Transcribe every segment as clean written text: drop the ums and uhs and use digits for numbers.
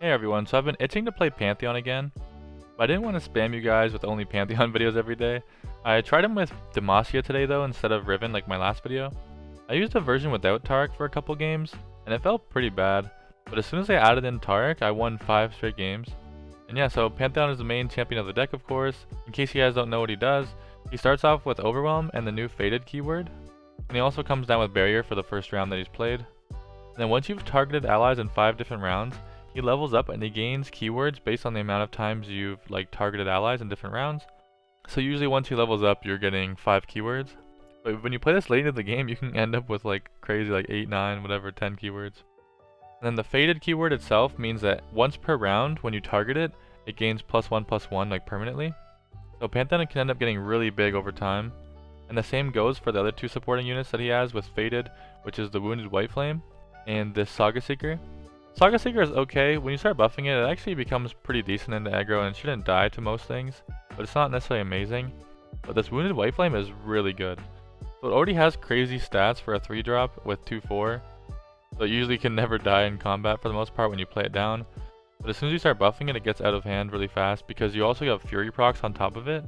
Hey everyone, so I've been itching to play Pantheon again, but I didn't want to spam you guys with only Pantheon videos every day. I tried them with Demacia today though instead of Riven like my last video. I used a version without Taric for a couple games, and it felt pretty bad, but as soon as I added in Taric, I won 5 straight games. And yeah, so Pantheon is the main champion of the deck of course. In case you guys don't know what he does, he starts off with Overwhelm and the new Faded keyword, and he also comes down with Barrier for the first round that he's played. And then once you've targeted allies in 5 different rounds, he levels up and he gains keywords based on the amount of times you've targeted allies in different rounds. So usually once he levels up, you're getting 5 keywords. But when you play this late into the game, you can end up with crazy 8, 9, whatever, 10 keywords. And then the Faded keyword itself means that once per round, when you target it, it gains +1/+1 permanently. So Pantheon can end up getting really big over time. And the same goes for the other 2 supporting units that he has with Faded, which is the Wounded White Flame, and this Saga Seeker. Saga Seeker is okay. When you start buffing it, it actually becomes pretty decent into aggro and it shouldn't die to most things, but it's not necessarily amazing. But this Wounded White Flame is really good. So it already has crazy stats for a 3-drop with 2/4, so it usually can never die in combat for the most part when you play it down. But as soon as you start buffing it, it gets out of hand really fast because you also have Fury procs on top of it.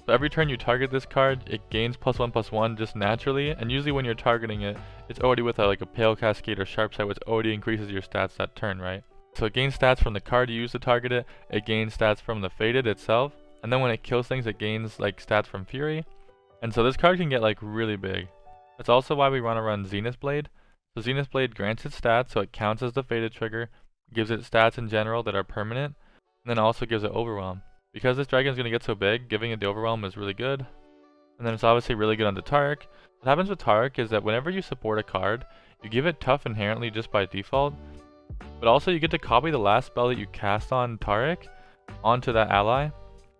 So every turn you target this card, it gains +1/+1 just naturally, and usually when you're targeting it, it's already with a Pale Cascade or Sharp Sight, which already increases your stats that turn, right? So it gains stats from the card you use to target it, it gains stats from the Faded itself, and then when it kills things, it gains stats from Fury. And so this card can get really big. That's also why we want to run Zenith Blade. So Zenith Blade grants it stats, so it counts as the Faded trigger, gives it stats in general that are permanent, and then also gives it Overwhelm. Because this dragon is going to get so big, giving it the Overwhelm is really good. And then it's obviously really good onto Taric. What happens with Taric is that whenever you support a card, you give it tough inherently just by default, but also you get to copy the last spell that you cast on Taric onto that ally.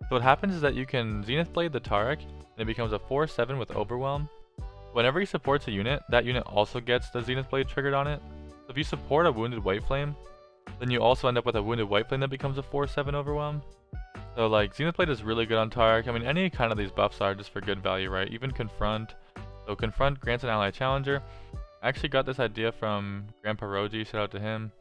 So what happens is that you can Zenith Blade the Taric, and it becomes a 4/7 with Overwhelm. Whenever he supports a unit, that unit also gets the Zenith Blade triggered on it. So if you support a Wounded White Flame, then you also end up with a Wounded White Flame that becomes a 4/7 Overwhelm. So Zenith Blade is really good on Taric. I mean, any kind of these buffs are just for good value, right? Even Confront. So Confront grants an ally challenger. I actually got this idea from Grandpa Roji, shout out to him.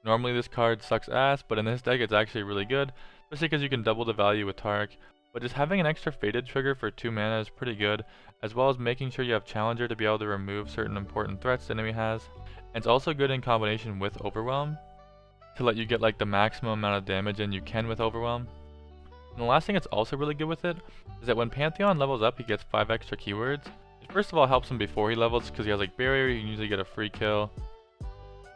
Normally this card sucks ass, but in this deck it's actually really good, especially because you can double the value with Taric. But just having an extra Faded trigger for 2 mana is pretty good, as well as making sure you have challenger to be able to remove certain important threats the enemy has. And it's also good in combination with Overwhelm, to let you get the maximum amount of damage in you can with Overwhelm. And the last thing that's also really good with it is that when Pantheon levels up, he gets 5 extra keywords. It first of all helps him before he levels because he has Barrier, you can usually get a free kill.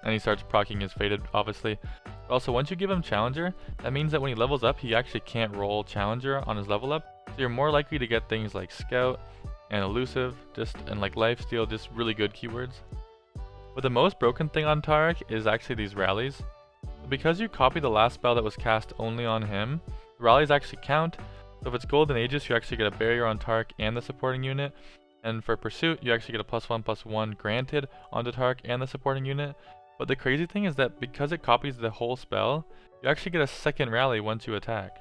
And he starts proccing his Faded, obviously. But also, once you give him Challenger, that means that when he levels up, he actually can't roll Challenger on his level up. So you're more likely to get things like Scout and Elusive, and Lifesteal, just really good keywords. But the most broken thing on Taric is actually these rallies. Because you copy the last spell that was cast only on him, the rallies actually count. So if it's Golden Aegis, you actually get a Barrier on Taric and the supporting unit. And for Pursuit, you actually get a +1/+1 granted onto Taric and the supporting unit. But the crazy thing is that because it copies the whole spell, you actually get a second rally once you attack.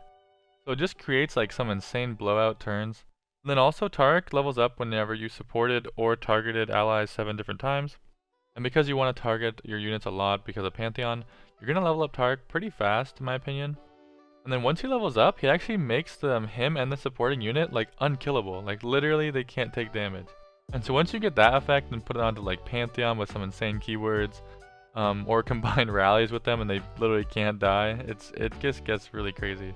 So it just creates some insane blowout turns. And then also Taric levels up whenever you supported or targeted allies 7 different times. And because you want to target your units a lot because of Pantheon, you're going to level up Taric pretty fast in my opinion. And then once he levels up, he actually makes him and the supporting unit unkillable. Literally they can't take damage. And so once you get that effect and put it onto Pantheon with some insane keywords, or combine rallies with them and they literally can't die, it just gets really crazy.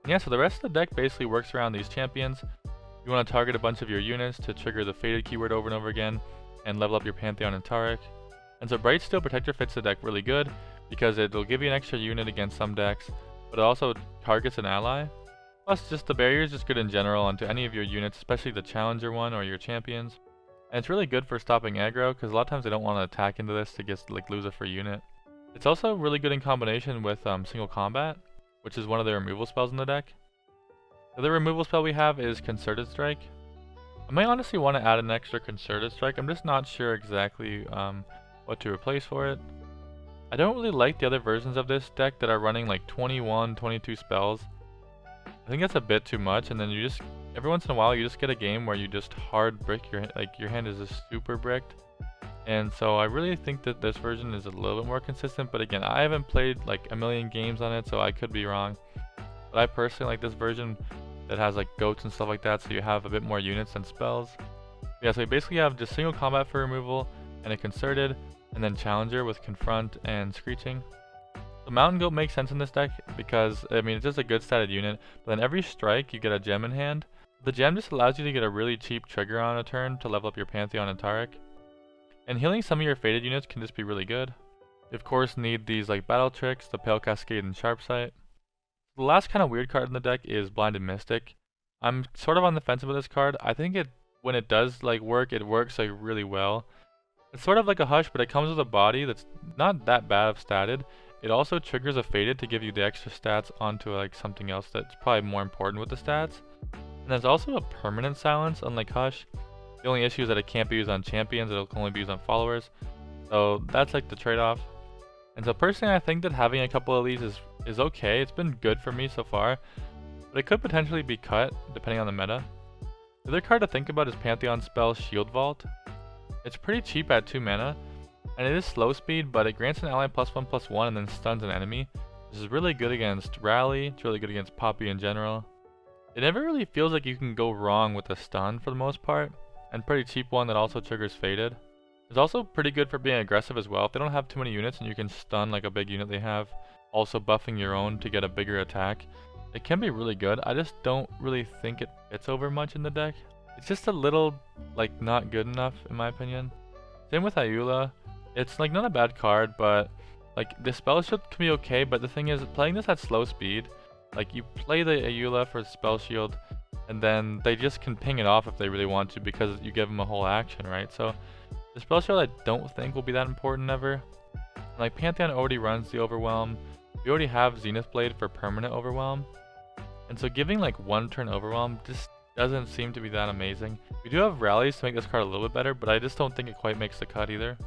And yeah, so the rest of the deck basically works around these champions. You want to target a bunch of your units to trigger the Faded keyword over and over again and level up your Pantheon and Taric. And so Bright Steel Protector fits the deck really good because it'll give you an extra unit against some decks, but it also targets an ally. Plus, just the barrier is just good in general onto any of your units, especially the challenger one or your champions. And it's really good for stopping aggro, because a lot of times they don't want to attack into this to just lose a free unit. It's also really good in combination with single combat, which is one of the removal spells in the deck. The other removal spell we have is Concerted Strike. I may honestly want to add an extra Concerted Strike, I'm just not sure exactly what to replace for it. I don't really like the other versions of this deck that are running 21, 22 spells. I think that's a bit too much, and then you just, every once in a while you just get a game where you just hard brick your hand is just super bricked. And so I really think that this version is a little bit more consistent, but again, I haven't played like a million games on it, so I could be wrong. But I personally like this version that has like goats and stuff like that, so you have a bit more units and spells. Yeah, so you basically have just single combat for removal, and a concerted, and then challenger with confront and screeching. The mountain goat makes sense in this deck because, I mean, it's just a good statted unit, but then every strike you get a gem in hand. The gem just allows you to get a really cheap trigger on a turn to level up your Pantheon and Taric. And healing some of your faded units can just be really good. You of course need these like battle tricks, the Pale Cascade and Sharp Sight. The last kind of weird card in the deck is Blinded Mystic. I'm sort of on the fence with this card. I think when it does like work, it works like really well. It's sort of like a Hush, but it comes with a body that's not that bad of statted. It also triggers a faded to give you the extra stats onto like something else that's probably more important with the stats. And there's also a permanent silence, unlike Hush. The only issue is that it can't be used on champions, it'll only be used on followers. So that's like the trade-off. And so personally I think that having a couple of these is okay. It's been good for me so far, but it could potentially be cut depending on the meta. The other card to think about is Pantheon spell Shield Vault. It's pretty cheap at 2 mana, and it is slow speed, but it grants an ally +1/+1 and then stuns an enemy. This is really good against Rally, it's really good against Poppy in general. It never really feels like you can go wrong with a stun for the most part, and pretty cheap one that also triggers Faded. It's also pretty good for being aggressive as well. If they don't have too many units and you can stun like a big unit they have, also buffing your own to get a bigger attack, it can be really good. I just don't really think it fits over much in the deck. It's just a little like not good enough in my opinion. Same with Ayula. It's like not a bad card, but like the spell shield can be okay, but the thing is playing this at slow speed, like you play the Ayula for spell shield and then they just can ping it off if they really want to because you give them a whole action, right? So the spell shield I don't think will be that important ever. Like Pantheon already runs the Overwhelm. We already have Zenith Blade for permanent Overwhelm. And so giving like 1 turn Overwhelm just doesn't seem to be that amazing. We do have rallies to make this card a little bit better, but I just don't think it quite makes the cut either.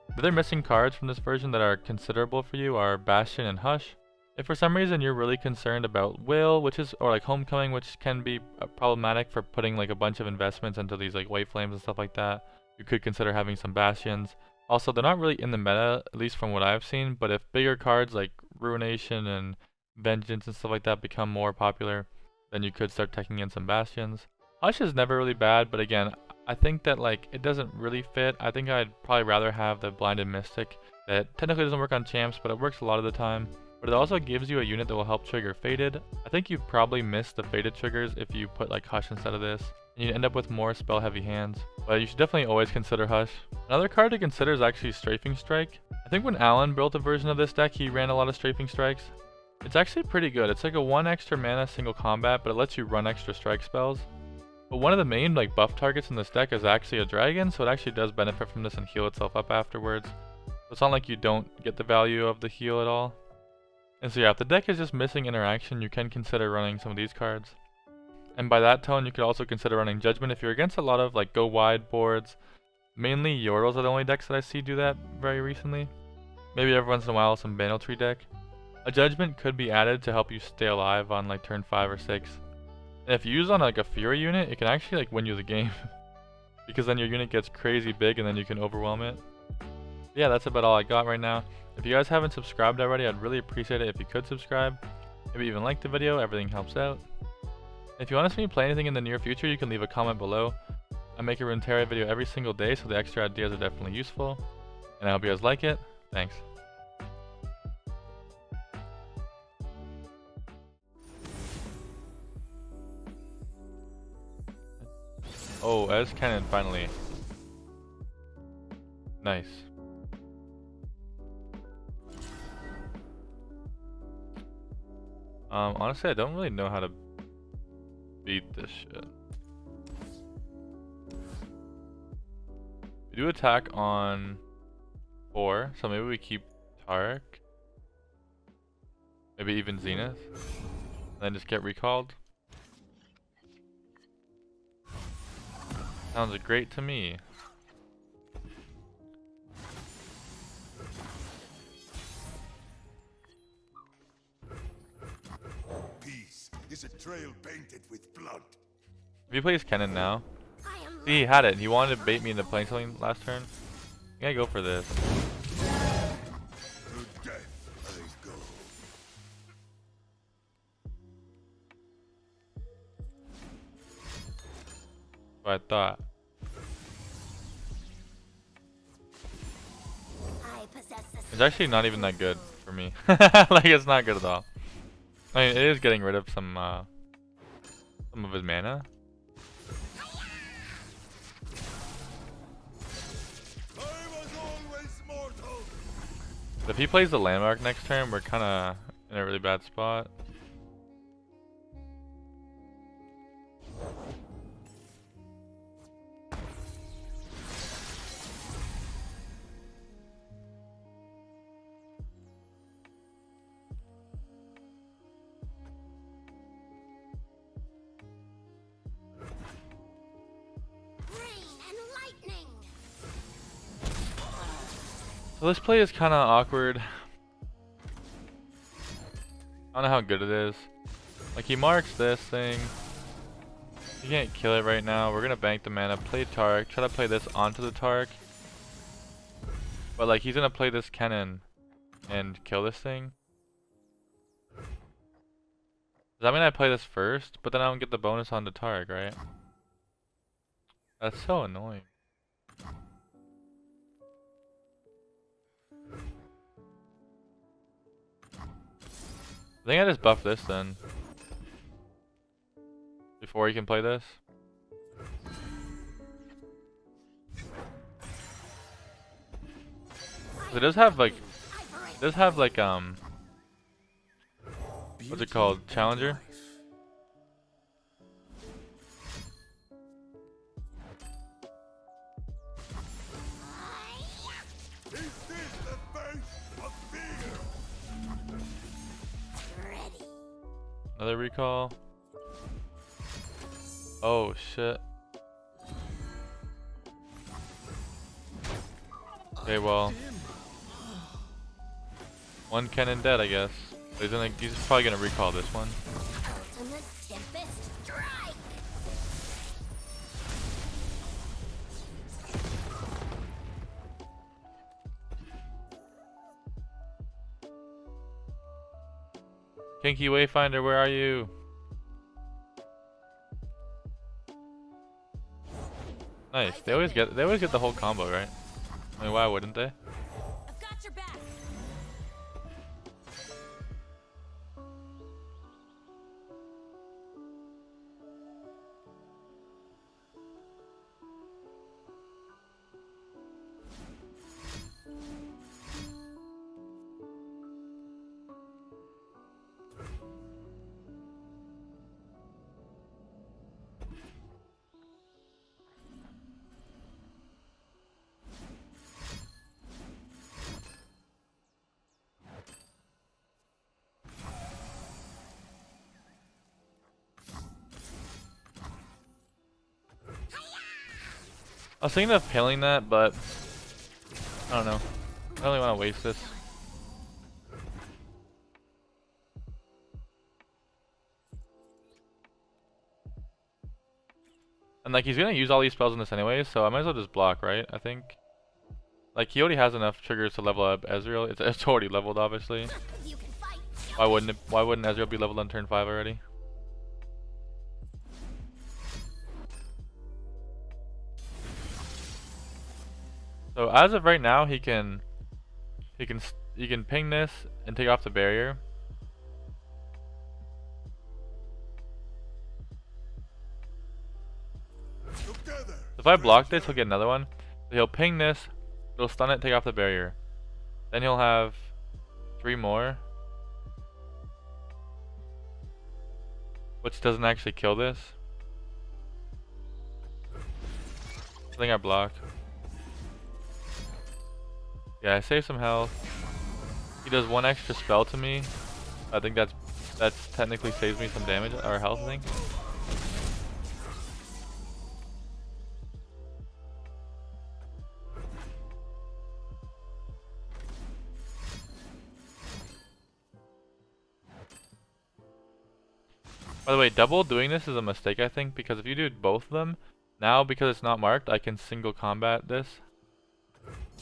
The other missing cards from this version that are considerable for you are Bastion and Hush. If for some reason you're really concerned about Will, or like Homecoming, which can be problematic for putting like a bunch of investments into these like White Flames and stuff like that, you could consider having some Bastions. Also, they're not really in the meta, at least from what I've seen, but if bigger cards like Ruination and Vengeance and stuff like that become more popular, then you could start taking in some Bastions. Hush is never really bad, but again, I think that like it doesn't really fit. I think I'd probably rather have the Blinded Mystic that technically doesn't work on champs, but it works a lot of the time. But it also gives you a unit that will help trigger Faded. I think you probably miss the Faded triggers if you put like Hush instead of this. And you end up with more spell heavy hands. But you should definitely always consider Hush. Another card to consider is actually Strafing Strike. I think when Alan built a version of this deck, he ran a lot of Strafing Strikes. It's actually pretty good. It's like a 1 extra mana single combat, but it lets you run extra strike spells. But one of the main like buff targets in this deck is actually a dragon, so it actually does benefit from this and heal itself up afterwards. So it's not like you don't get the value of the heal at all. And so yeah, if the deck is just missing interaction, you can consider running some of these cards. And by that tone, you could also consider running Judgment if you're against a lot of like go wide boards. Mainly Yordles are the only decks that I see do that very recently. Maybe every once in a while some Banal Tree deck. A Judgment could be added to help you stay alive on like turn 5 or 6. And if you use on like a Fury unit, it can actually like win you the game. Because then your unit gets crazy big and then you can overwhelm it. Yeah, that's about all I got right now. If you guys haven't subscribed already, I'd really appreciate it if you could subscribe. Maybe even like the video, everything helps out. If you want to see me play anything in the near future, you can leave a comment below. I make a Runeterra video every single day, so the extra ideas are definitely useful. And I hope you guys like it. Thanks. Oh, Ez Kennen finally. Nice. Honestly, I don't really know how to beat this shit. We do attack on 4, so maybe we keep Taric. Maybe even Zenith. And then just get recalled. Sounds great to me. Peace is a trail painted with blood. If he plays Kennen now. See, he had it. He wanted to bait me into playing something last turn. think I go for this. To death I go. What I thought. It's actually not even that good for me. Like, it's not good at all. I mean, it is getting rid of some of his mana. If he plays the landmark next turn, we're kind of in a really bad spot. So this play is kind of awkward. I don't know how good it is. Like, he marks this thing. He can't kill it right now. We're gonna bank the mana, play Taric, try to play this onto the Taric. But like, he's gonna play this Kennen and kill this thing. Does that mean I play this first? But then I don't get the bonus on the Taric, right? That's so annoying. I think I just buff this then. Before he can play this. It does have like, what's it called? Challenger? Another recall. Oh shit. Okay, well, one Kennen dead, I guess. He's probably gonna recall this one. Kinky Wayfinder, where are you? Nice. They always get the whole combo, right? I mean, why wouldn't they? I've got your back. I was thinking of paling that, but I don't know. I don't really want to waste this. And like, he's gonna use all these spells in this anyway, so I might as well just block, right? I think. Like, he already has enough triggers to level up Ezreal. It's already leveled, obviously. Why wouldn't Ezreal be leveled on turn 5 already? So as of right now, he can ping this and take off the barrier. If I block this, he'll get another one. So he'll ping this, it'll stun it, take off the barrier. Then he'll have 3 more, which doesn't actually kill this. I think I block. Yeah, I save some health. He does 1 extra spell to me. I think that's technically saves me some damage or health, I think. By the way, double doing this is a mistake, I think, because if you do both of them, now because it's not marked, I can single combat this.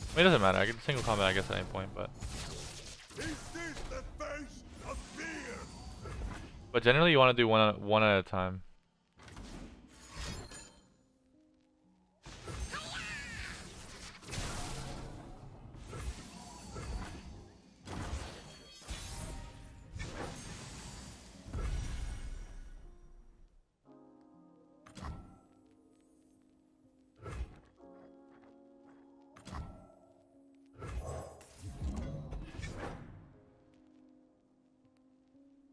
I mean, it doesn't matter. I can single combat, I guess, at any point, but. Is this the face of fear? But generally, you want to do one at a time.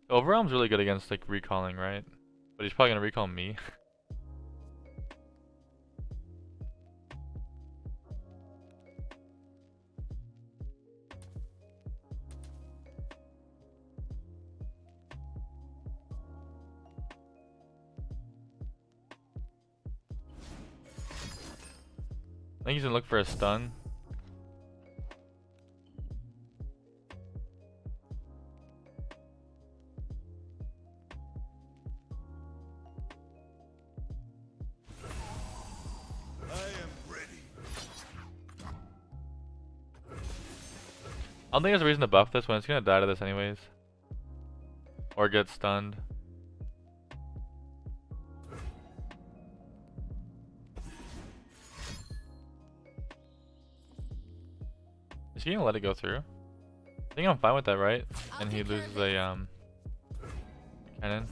Overwhelm's really good against like recalling, right? But he's probably gonna recall me. I think he's gonna look for a stun. I don't think there's a reason to buff this when it's gonna die to this anyways. Or get stunned. Is he gonna let it go through? I think I'm fine with that, right? And he loses a Kennen.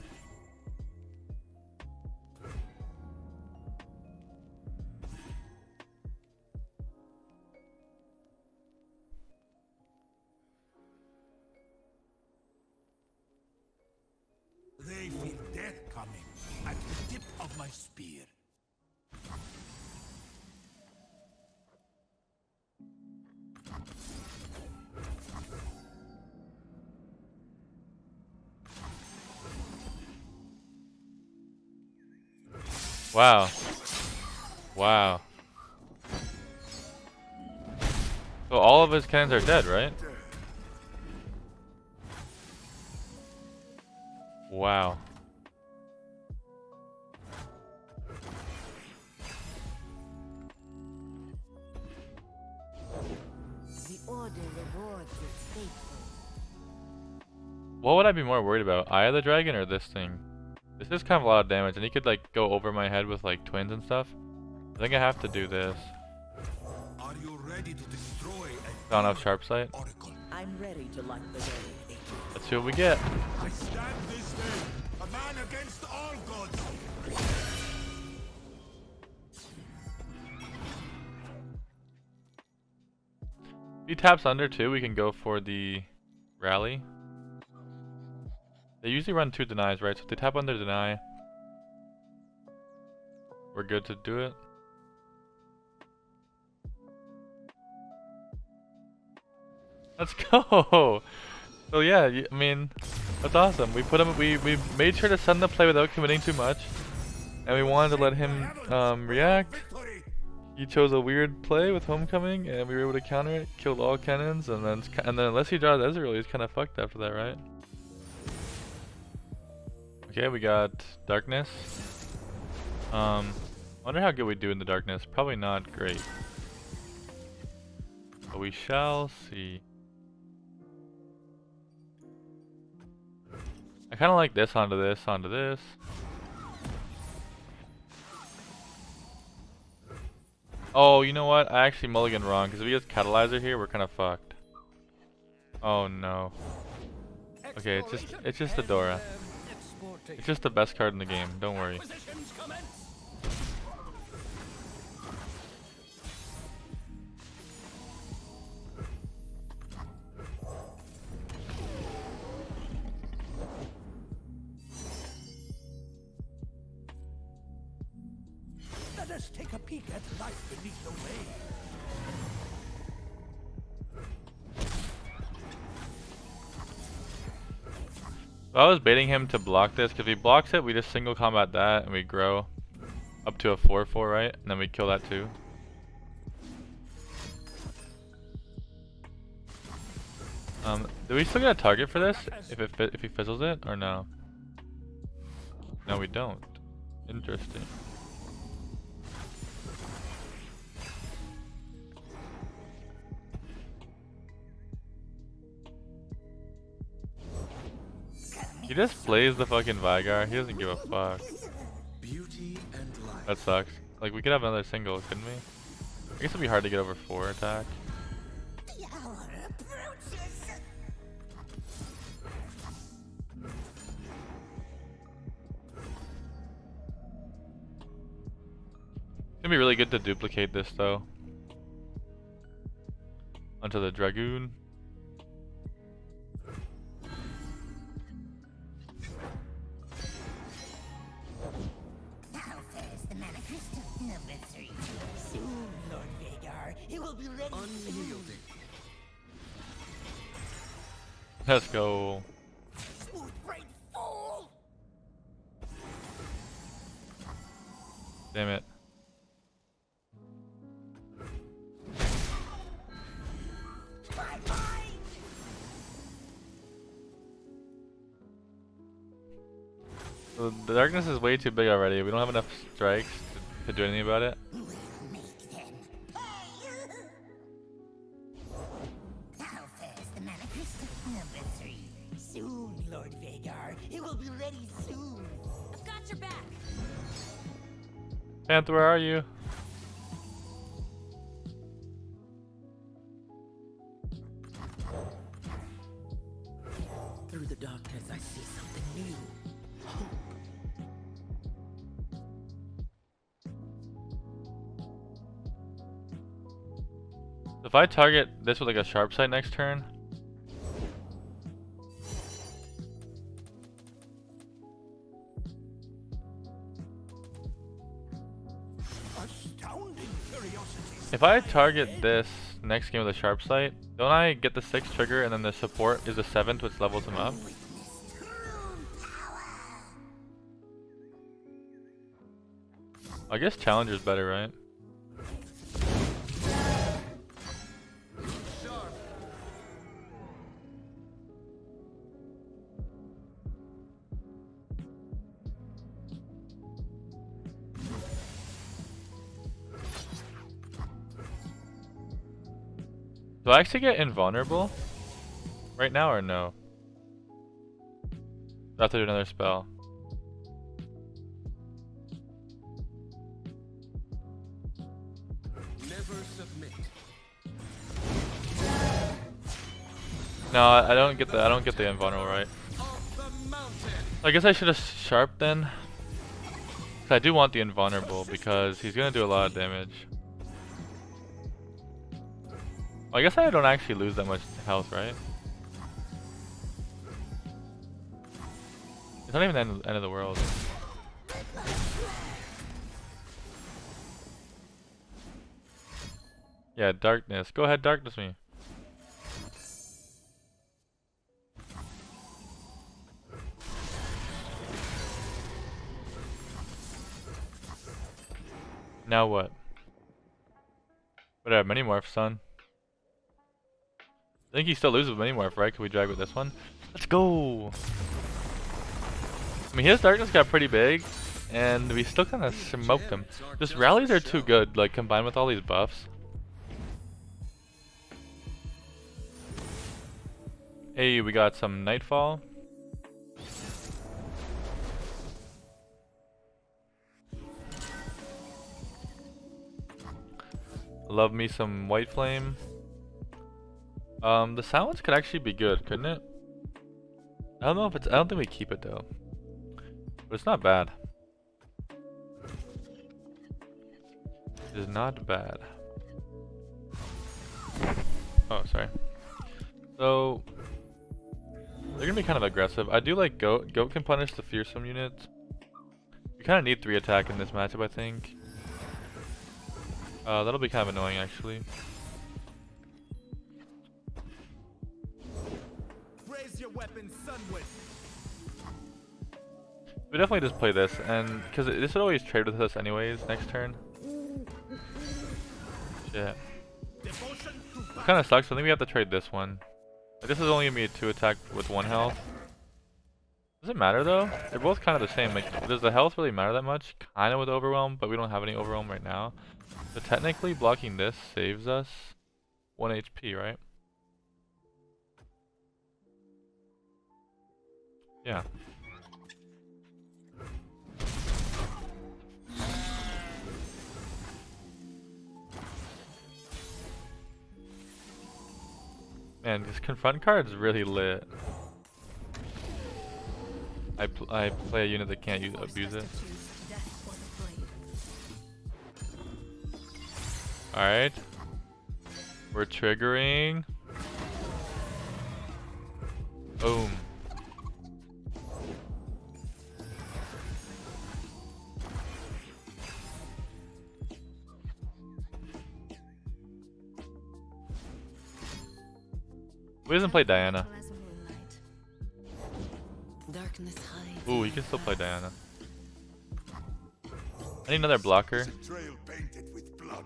They feel death coming at the tip of my spear. Wow. Wow. So all of his cannons are dead, right? Wow. The order rewards its faithful. What would I be more worried about? Eye of the Dragon or this thing? This is kind of a lot of damage, and he could like go over my head with like twins and stuff. I think I have to do this. Are you ready to destroy a Don't have sharp sight. oracle? I'm ready to light the way. Let's see what we get. I stand this day, a man against all gods. If he taps under too, we can go for the rally. They usually run 2 denies, right? So if they tap under deny, we're good to do it. Let's go! So yeah, I mean, that's awesome. We put him. We made sure to send the play without committing too much, and we wanted to let him react. He chose a weird play with Homecoming, and we were able to counter it. Killed all cannons, and then unless he draws Ezreal, he's kind of fucked after that, right? Okay, we got Darkness. Wonder how good we do in the Darkness. Probably not great, but we shall see. I kind of like this onto this onto this. Oh, you know what? I actually mulliganed wrong, because if he gets Catalyzer here, we're kind of fucked. Oh no. Okay, it's just Adora. It's just the best card in the game. Don't worry. Let us take a peek at life beneath the waves. So I was baiting him to block this, because if he blocks it, we just single combat that and we grow up to a 4/4, right? And then we kill that too. Do we still get a target for this if he fizzles it or no? No, we don't. Interesting. He just plays the fucking Vigar. He doesn't give a fuck. Beauty and life. That sucks. Like, we could have another single, couldn't we? I guess it'd be hard to get over 4 attack. The hour approaches. It's gonna be really good to duplicate this though. Onto the Dragoon. Now fares the mana crystal number 3. Soon, Lord Vagar, he will be ready. Unyielding. Let's go. Smooth brain fool. Damn it. Bye bye. The darkness is way too big already. We don't have enough strikes to do anything about it. We'll make them pay. Now fares the mana crystal number 3. Soon, Lord Vagar, he will be ready soon. I've got your back. Panther, where are you? Through the darkness, I see something new. Hope. If I target this with like a sharp sight next turn, Astounding curiosity. if I target this next game with a sharp sight, don't I get the 6th trigger and then the support is the 7th, which levels him up? I guess Challenger's better, right? Do I actually get invulnerable right now or no? Do I have to do another spell? Never submit. No, I don't get the invulnerable right. Of the mountain. I guess I should have sharp then. 'Cause I do want the invulnerable because he's gonna do a lot of damage. I guess I don't actually lose that much health, right? It's not even the end of the world. Yeah, darkness. Go ahead, darkness me. Now what? But I have many morphs, son. I think he still loses with many morph, right? Can we drag with this one? Let's go! I mean, his darkness got pretty big, and we still kind of smoked him. Just rallies are too good, like combined with all these buffs. Hey, we got some Nightfall. Love me some White Flame. The silence could actually be good, couldn't it? I don't know if it's. I don't think we keep it though. But it's not bad. It is not bad. Oh, sorry. So they're gonna be kind of aggressive. I do like Goat. Goat can punish the fearsome units. We kind of need 3 attack in this matchup, I think. That'll be kind of annoying actually. Raise your weapon, Sunward. We definitely just play this, and because this would always trade with us anyways next turn. Shit. Devotion to battle. Kind of sucks. I think we have to trade this one. Like, this is only gonna be a 2 attack with 1 health. Does it matter though? They're both kind of the same. Like, does the health really matter that much? Kind of with Overwhelm, but we don't have any Overwhelm right now. So technically, blocking this saves us 1 HP, right? Yeah. Man, this confront card is really lit. I play a unit that can't abuse it. Alright. We're triggering. Boom. Who doesn't play Diana? Ooh, you can still play Diana. I need another blocker. A trail painted with blood.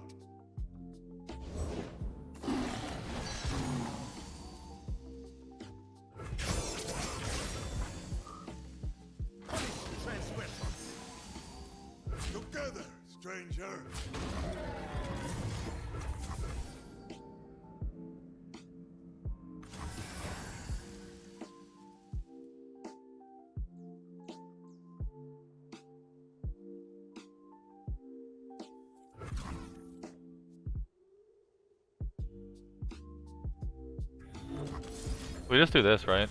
Transgressions. Together, stranger. We just do this, right?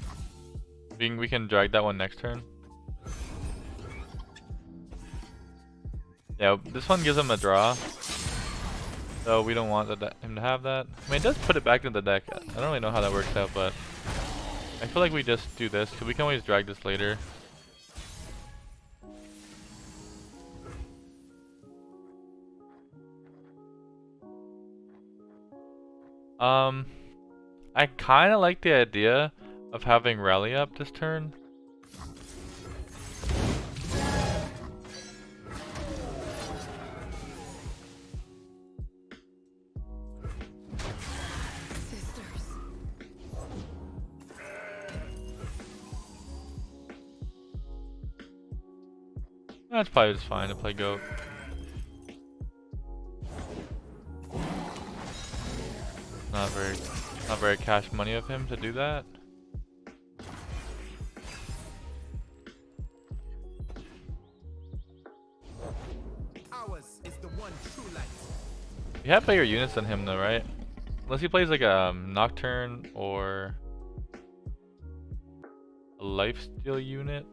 We can drag that one next turn. Yeah, this one gives him a draw. So we don't want him to have that. I mean, it does put it back in the deck. I don't really know how that works out, but I feel like we just do this because we can always drag this later. I kind of like the idea of having rally up this turn. That's probably just fine to play goat. Not very cash money of him to do that. Ours is the one true light. You have bigger units than him though, right? Unless he plays like a Nocturne or a lifesteal unit.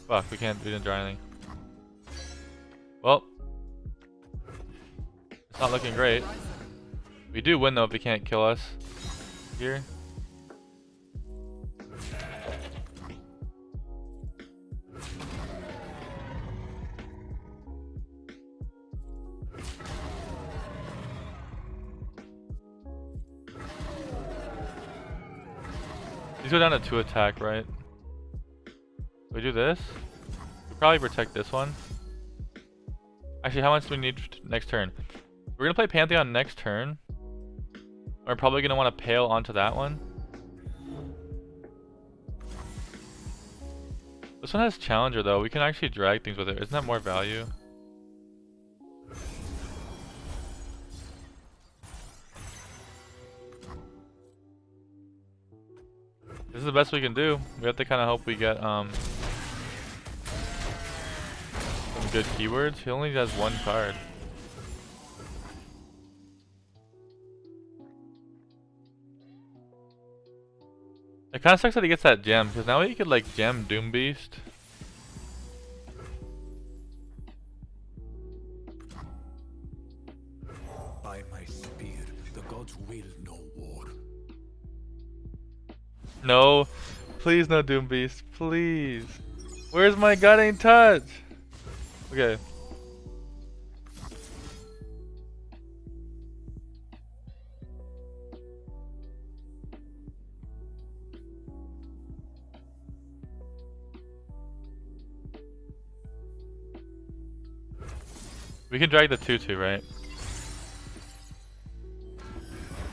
Fuck, we didn't draw anything. Well, it's not looking great. We do win though if he can't kill us here. These go down to 2 attack, right? We do this. We probably protect this one. Actually, how much do we need next turn? We're gonna play Pantheon next turn. We're probably gonna want to pale onto that one. This one has Challenger though. We can actually drag things with it. Isn't that more value? This is the best we can do. We have to kind of hope we get some good keywords. He only has 1 card. It kind of sucks that he gets that gem, because now he could like gem Doom Beast. By my spear, the gods will know war. No, please no Doom Beast, please. Where's my gutting touch? Okay. We can drag the 2/2, right?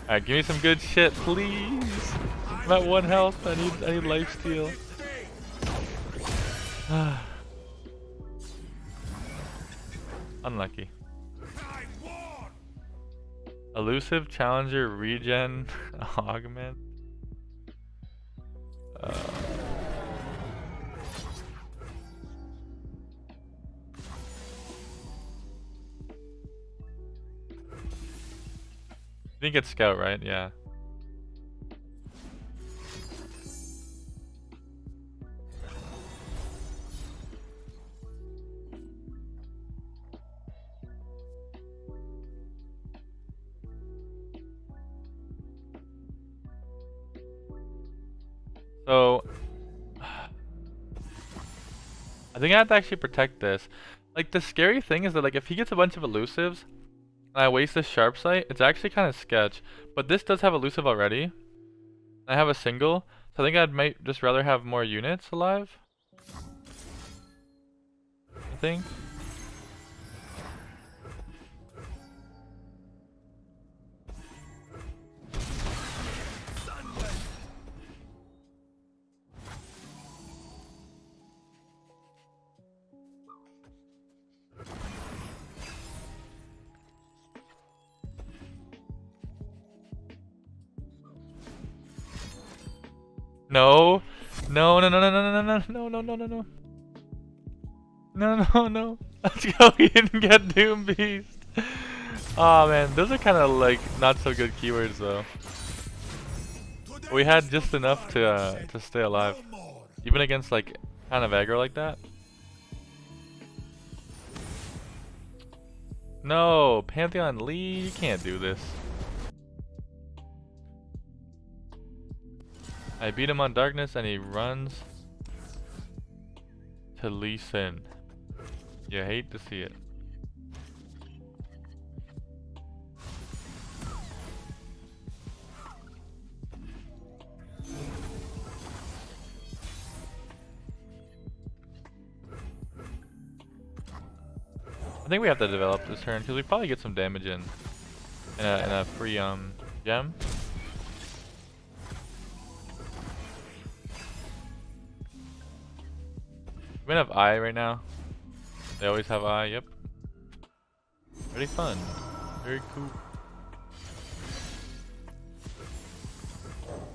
Alright, give me some good shit, please. I'm at 1 health. I need life steal. Unlucky. Elusive challenger regen augment. You didn't get scout, right? Yeah. So I think I have to actually protect this. Like, the scary thing is that, like, if he gets a bunch of elusives and I waste this sharp sight, it's actually kind of sketch. But this does have elusive already. I have a single, so I think might just rather have more units alive. I think. No. No, no, no, no, no, no, no, no, no, no, no, no. No, no, no. Let's go. He didn't get Doom Beast. Oh man, those are kind of like not so good keywords though. We had just enough to stay alive, even against like kind of aggro like that. No, Pantheon Lee, you can't do this. I beat him on darkness and he runs to Lee Sin. You hate to see it. I think we have to develop this turn because we probably get some damage in a free gem. We have eye right now. They always have eye. Yep. Very fun. Very cool.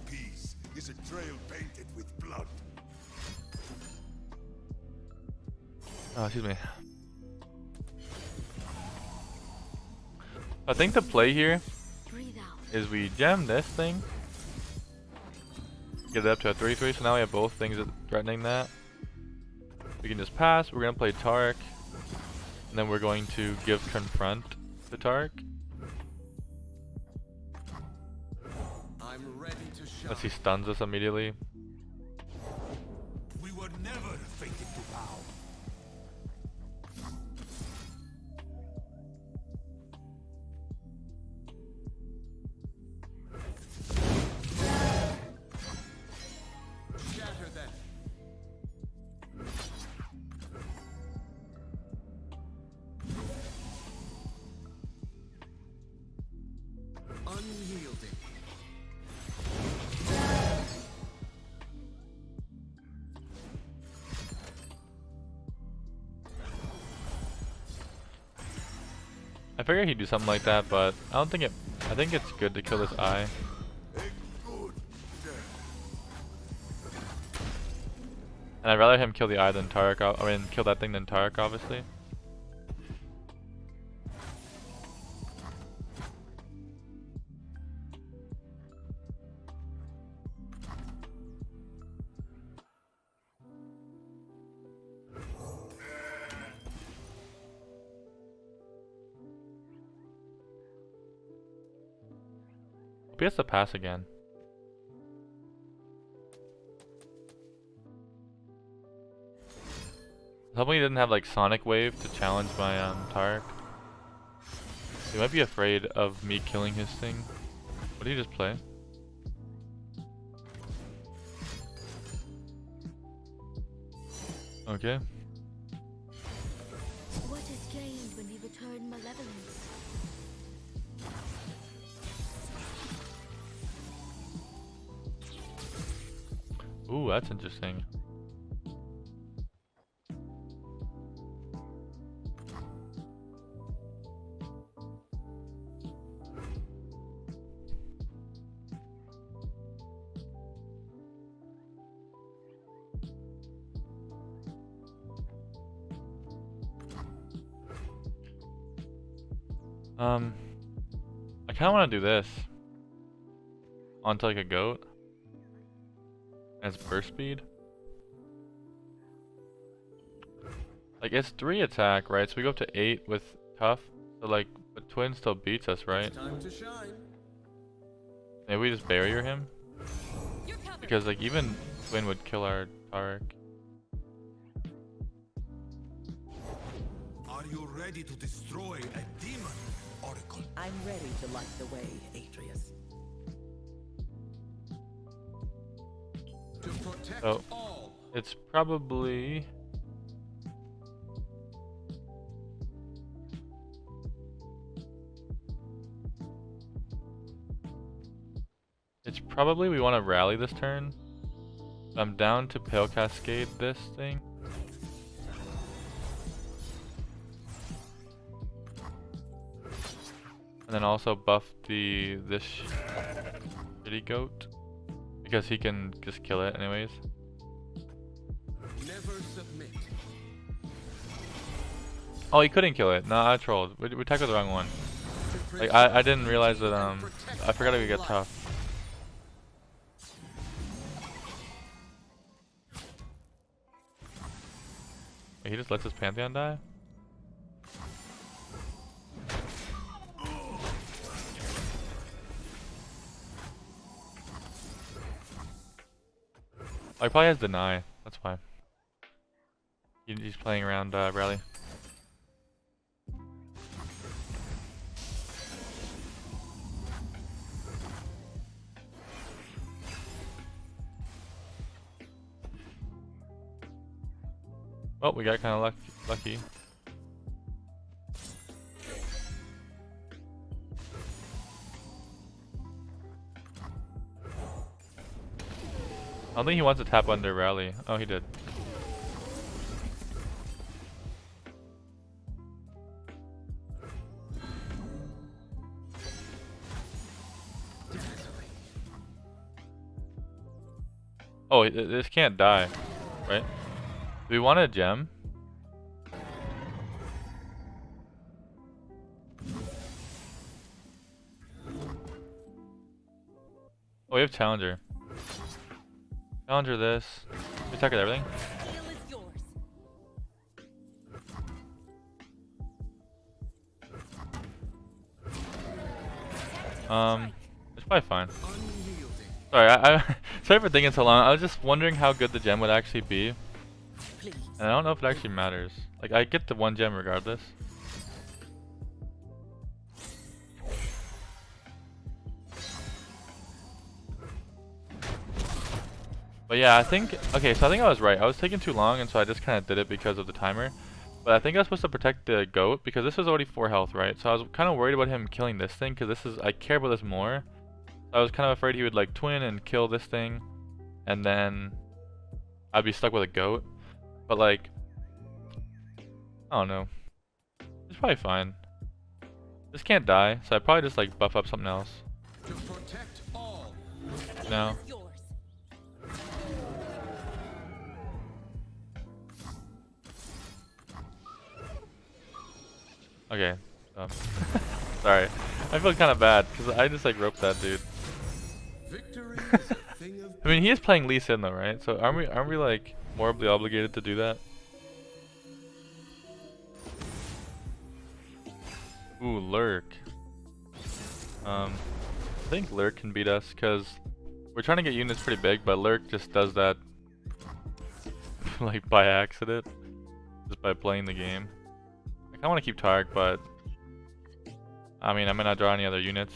Peace is a trail painted with blood. Oh, excuse me. I think the play here is we gem this thing, get it up to a 3/3, so now we have both things threatening that. We can just pass. We're going to play Taric, and then we're going to give Confront to Taric. I'm ready to shine. Unless he stuns us immediately. We were never fated to bow. Shatter them. Unyielding. I figured he'd do something like that, but I don't think it. I think it's good to kill this eye. A good death. And I'd rather him kill the eye than Taric. I mean, kill that thing than Taric, obviously. He has to pass again. Hopefully he didn't have like Sonic Wave to challenge my Taric. He might be afraid of me killing his thing. What did he just play? Okay. What is gained when we return malevolence? Ooh, that's interesting. I kind of want to do this onto like a goat as burst speed. Like it's 3 attack, right? So we go up to 8 with tough. So like, but twin still beats us, right? Time to shine. Maybe we just barrier him because like even twin would kill our Taric. Are you ready to destroy a demon, Oracle? I'm ready to light the way, Atreus. To protect So all. it's probably we want to rally this turn. I'm down to Pale Cascade this thing. And then also buff this shitty goat because he can just kill it anyways. Never submit. Oh, he couldn't kill it. No, I trolled. We tackled the wrong one. Like I didn't realize that I forgot it could get tough. Wait, he just lets his Pantheon die? Oh, he probably has deny. That's fine. He's playing around rally. Well, we got kind of lucky. I don't think he wants to tap under rally. Oh, he did. Oh, this can't die, right? Do we want a gem? Oh, we have challenger. Challenger this. We attack at everything. It's probably fine. Sorry, sorry for thinking so long. I was just wondering how good the gem would actually be. And I don't know if it actually matters. Like, I get the 1 gem regardless. But yeah, I think, okay, so I think I was right. I was taking too long, and so I just kind of did it because of the timer. But I think I was supposed to protect the goat, because this was already 4 health, right? So I was kind of worried about him killing this thing, because this is, I care about this more. So I was kind of afraid he would like twin and kill this thing, and then I'd be stuck with a goat. But like, I don't know. It's probably fine. This can't die, so I'd probably just like buff up something else. To protect all. No. Okay. Sorry. I feel kind of bad because I just like roped that dude. Victory is a thing of I mean, he is playing Lee Sin though, right? So aren't we like morally obligated to do that? Ooh, Lurk. I think Lurk can beat us because we're trying to get units pretty big, but Lurk just does that like by accident, just by playing the game. I want to keep Taric, but I mean, I might not draw any other units.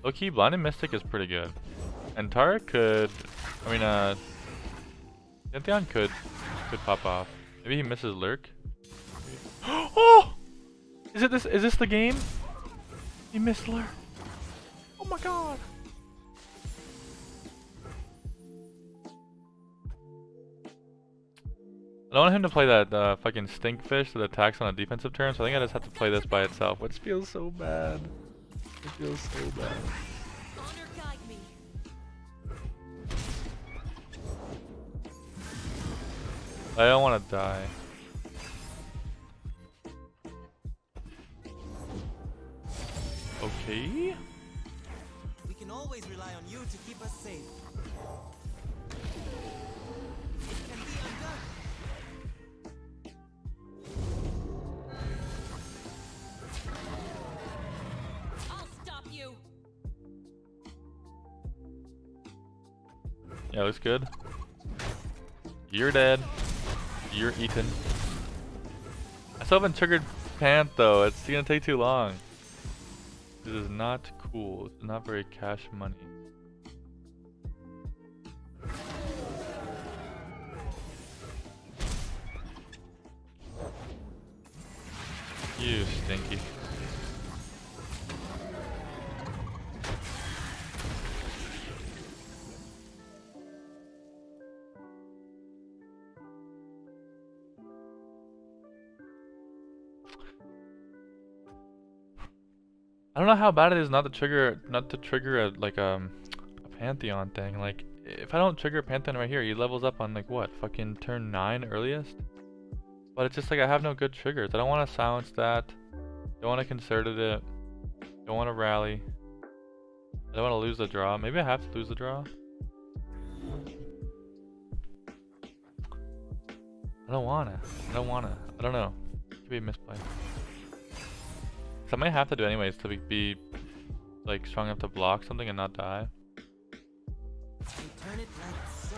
Low-key, Blinded Mystic is pretty good. And Taric could, I mean, Pantheon could pop off. Maybe he misses Lurk. Oh! Is this the game? He missed Lurk. Oh my god. I don't want him to play that fucking stinkfish that attacks on a defensive turn, so I think I just have to play this by itself, which feels so bad. It feels so bad. Honor guide me. I don't want to die. Okay. We can always rely on you to keep us safe. It can be undone. I'll stop you. Yeah, looks good. You're dead. You're eaten. I still haven't triggered Panth though. It's gonna take too long. This is not cool. It's not very cash money. You stinky. I don't know how bad it is not to trigger a Pantheon thing. Like, if I don't trigger a Pantheon right here, he levels up on like what, fucking turn 9 earliest? But it's just like I have no good triggers. I don't want to silence that. Don't want to concerted it. Don't want to rally. I don't want to lose the draw. Maybe I have to lose the draw. I don't wanna. I don't know. Could be a misplay. I might have to do anyways to be like strong enough to block something and not die. And turn it like so.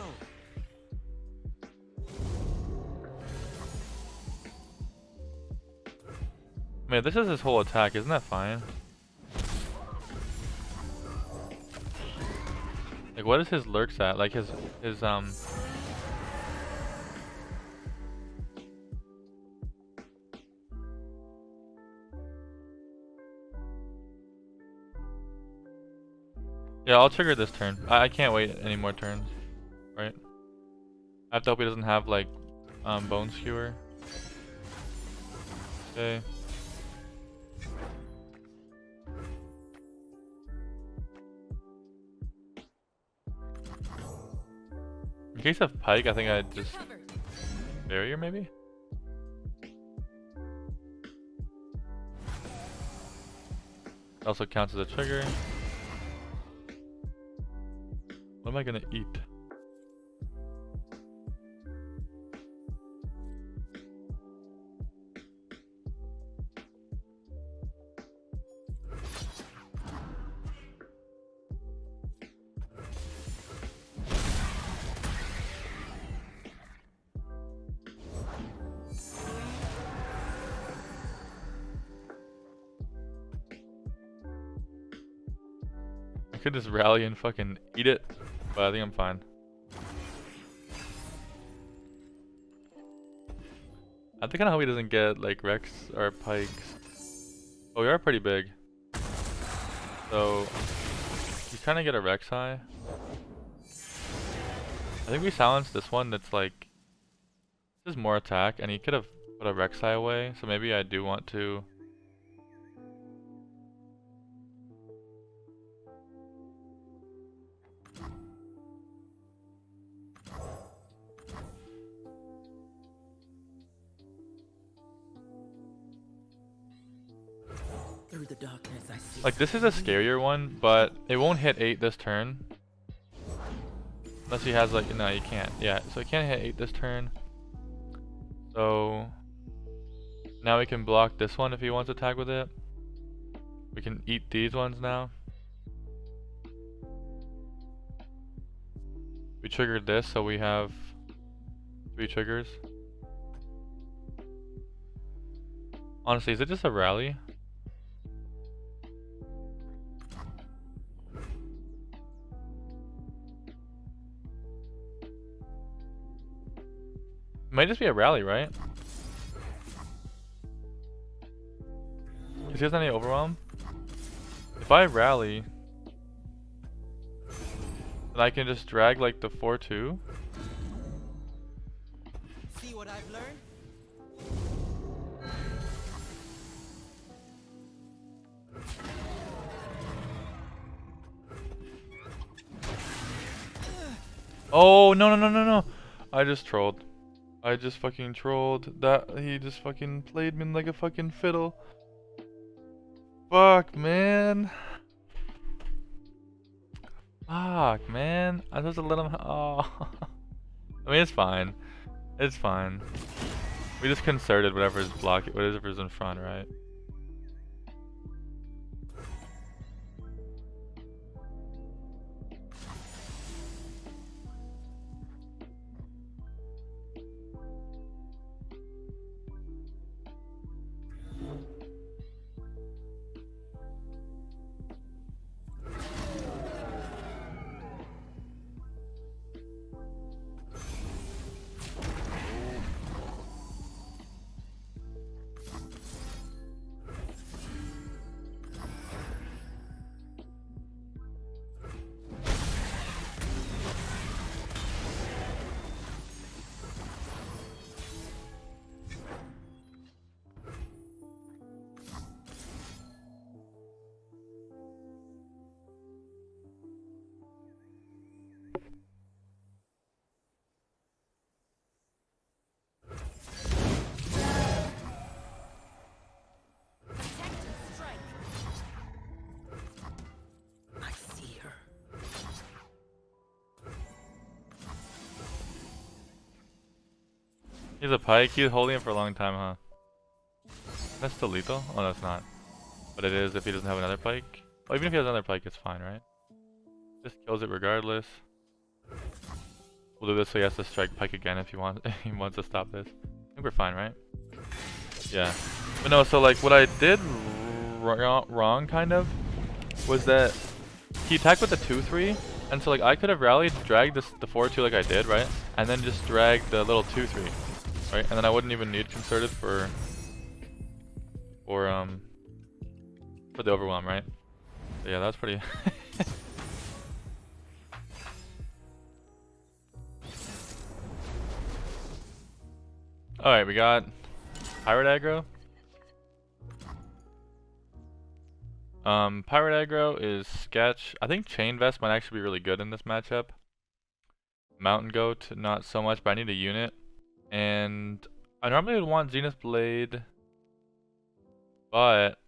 Man, this is his whole attack, isn't that fine? Like, what is his lurks at? Like his yeah, I'll trigger this turn. I can't wait any more turns, right? I have to hope he doesn't have like bone skewer. Okay. In case of Pike, I think I just barrier maybe. Also counts as a trigger. What am I gonna eat? I could just rally and fucking eat it. But I think I'm fine. I think I hope he doesn't get like Rex or Pikes. Oh, we are pretty big. So he's trying to get a Rex high. I think we silenced this one that's like, this is more attack and he could have put a Rex high away. So maybe I do want to. Through the darkness I see. Like, this is a scarier one, but it won't hit 8 this turn. Unless he has like, no, you can't. Yeah, so he can't hit 8 this turn. So now we can block this one if he wants to tag with it. We can eat these ones now. We triggered this, so we have 3 triggers. Honestly, is it just a rally? It might just be a rally, right? Because he doesn't have any overwhelm. If I rally, then I can just drag like the 4-2. See what I've I've learned. Oh, no, no, no, no, no. I just trolled. I just fucking trolled. That he just fucking played me like a fucking fiddle. Fuck, man. Fuck, man. I was supposed to let him. Oh. I mean, it's fine. It's fine. We just concerted whatever's blocking, whatever's in front, right? I see her. He's a pike. He's holding it for a long time, huh? That's still lethal? Oh, no, it's not. But it is if he doesn't have another pike. Well, even if he has another pike, it's fine, right? Just kills it regardless. We'll do this so he has to strike pike again if he wants. If he wants to stop this. I think we're fine, right? Yeah. But no, so like what I did wrong, kind of, was that he attacked with the 2-3, and so like I could have rallied, dragged this, the 4-2 like I did, right? And then just dragged the little 2-3, right? And then I wouldn't even need concerted for the overwhelm, right? So yeah, that was pretty. Alright, we got Pirate Aggro. Pirate Aggro is sketch. I think Chain Vest might actually be really good in this matchup. Mountain Goat, not so much, but I need a unit. And I normally would want Zenith Blade, but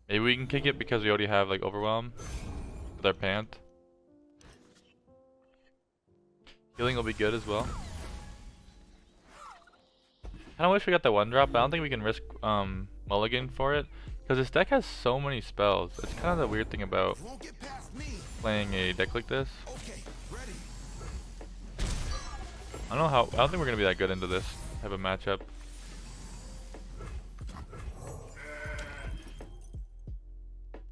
maybe we can kick it because we already have like Overwhelm with our Panth. Healing will be good as well. I wish we got the 1-drop, but I don't think we can risk mulligan for it because this deck has so many spells. It's kind of the weird thing about playing a deck like this. I don't know how. I don't think we're gonna be that good into this type of matchup.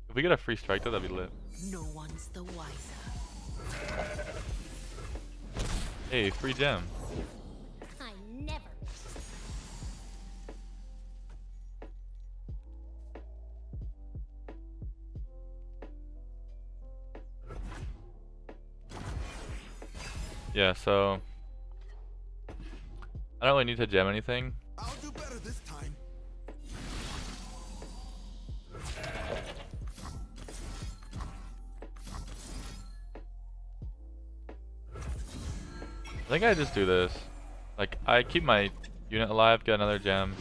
If we get a free strike though, that'd be lit. No one's the wiser. Hey, free gem. I never. Yeah, so I don't really need to gem anything. I'll do better this time. I think I just do this. Like, I keep my unit alive, get another gem.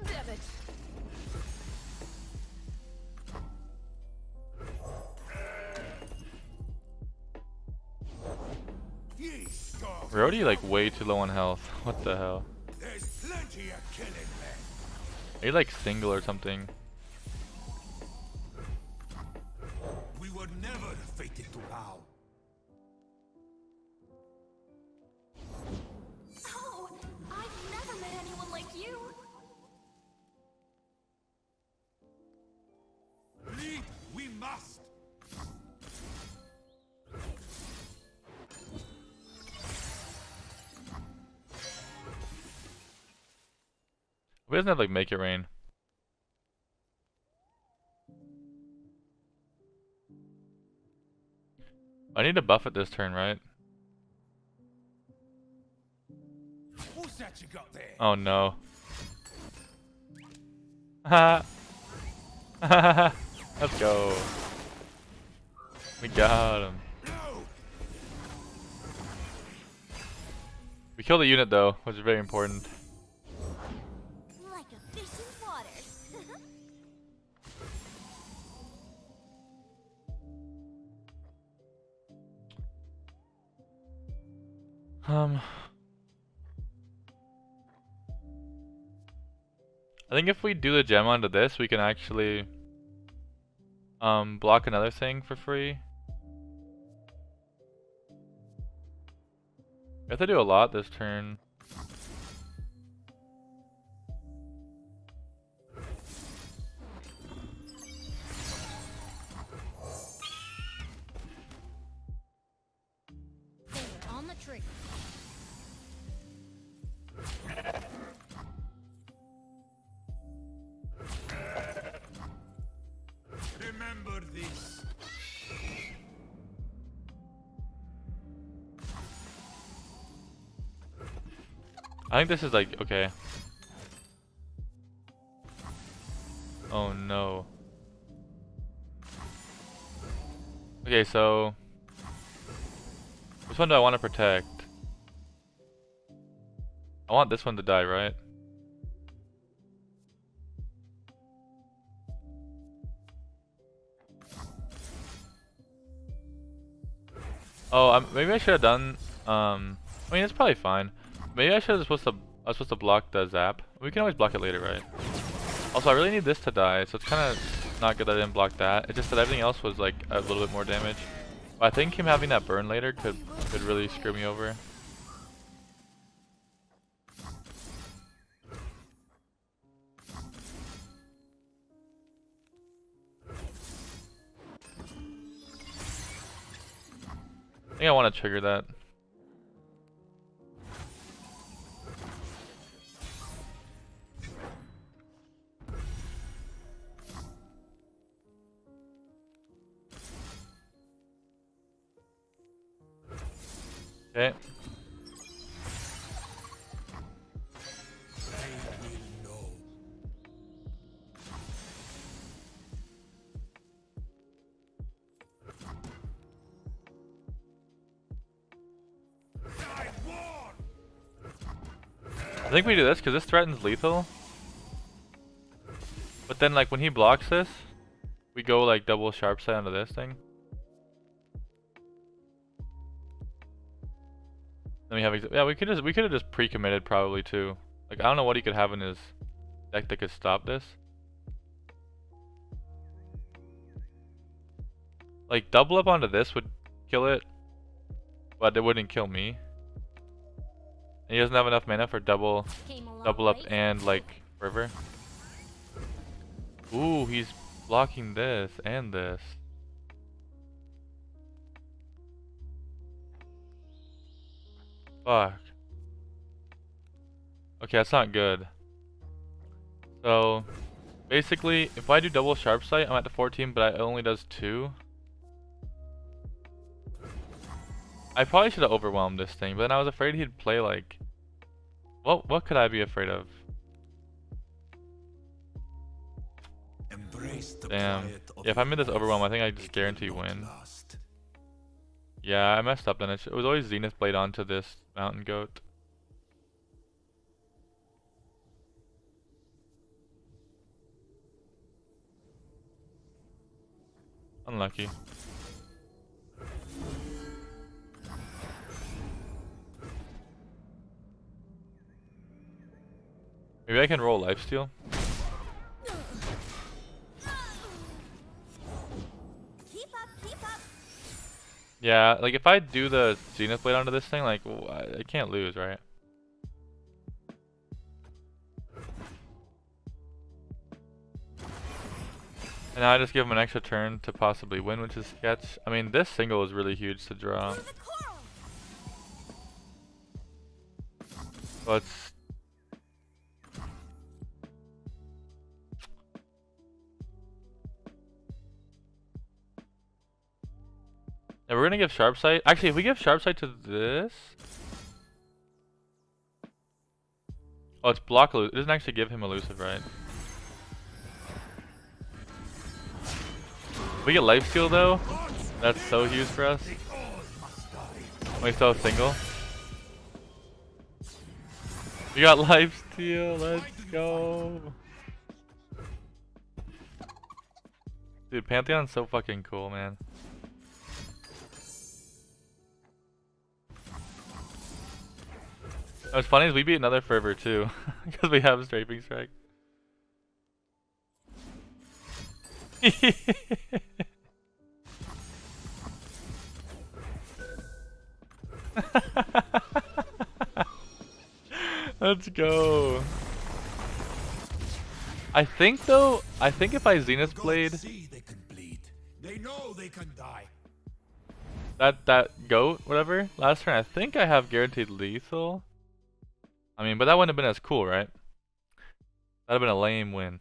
Damn it. Ye scoff. We're already like way too low on health. What the hell? There's plenty of killing left. Are you like single or something? We were never fated to bow. Oh, I've never met anyone like you. Lead, we must. We doesn't have like make it rain. I I need to buff it this turn, right? What's that you got there? Oh no. Ha. Let's go. We got him. No! We killed a unit though, which is very important. Like a fish in water. I think if we do the gem onto this, we can actually block another thing for free. We have to do a lot this turn. Finger on the trigger. Remember this. I think this is like, okay. Oh no. Okay, so which one do I want to protect? I want this one to die, right? Oh, maybe I should have done. I mean, it's probably fine. Maybe I should have I was supposed to block the zap. We can always block it later, right? Also, I really need this to die, so it's kind of not good that I didn't block that. It's just that everything else was like a little bit more damage. But I think him having that burn later could really screw me over. I think I want to trigger that. Okay. They will know. I won! I think we do this because this threatens lethal. But then like when he blocks this, we go like double sharp sight onto this thing. Then we have yeah, we could have just pre-committed probably too. Like I don't know what he could have in his deck that could stop this. Like double up onto this would kill it, but it wouldn't kill me. And he doesn't have enough mana for double up and like river. Ooh, he's blocking this and this. Fuck. Okay, that's not good. So, basically, if I do double sharp sight, I'm at the 14, but it only does 2. I probably should have overwhelmed this thing, but then I was afraid he'd play like... What could I be afraid of? Embrace the Damn. quiet of Yeah, if I made this life. overwhelm, I think I just It guarantee will not win. last. Yeah, I messed up then. It was always Zenith Blade onto this Mountain Goat. Unlucky. Maybe I can roll lifesteal. Keep up. Yeah, like if I do the Zenith Blade onto this thing, like I can't lose, right? And now I just give him an extra turn to possibly win, which is sketch. I mean, this single is really huge to draw. To the coral. So it's... Yeah, we're gonna give Sharp Sight. Actually, if we give Sharp Sight to this... Oh, it's block elusive. It doesn't actually give him elusive, right? We get lifesteal though. That's so huge for us. We still have single. We got lifesteal. Let's go. Dude, Pantheon's so fucking cool, man. What's funny is we beat another fervor too, because we have Strafing Strike. Let's go. I think if I Zenith Blade They know they can die. that goat, whatever, last turn, I think I have guaranteed lethal. I mean, but that wouldn't have been as cool, right? That'd have been a lame win.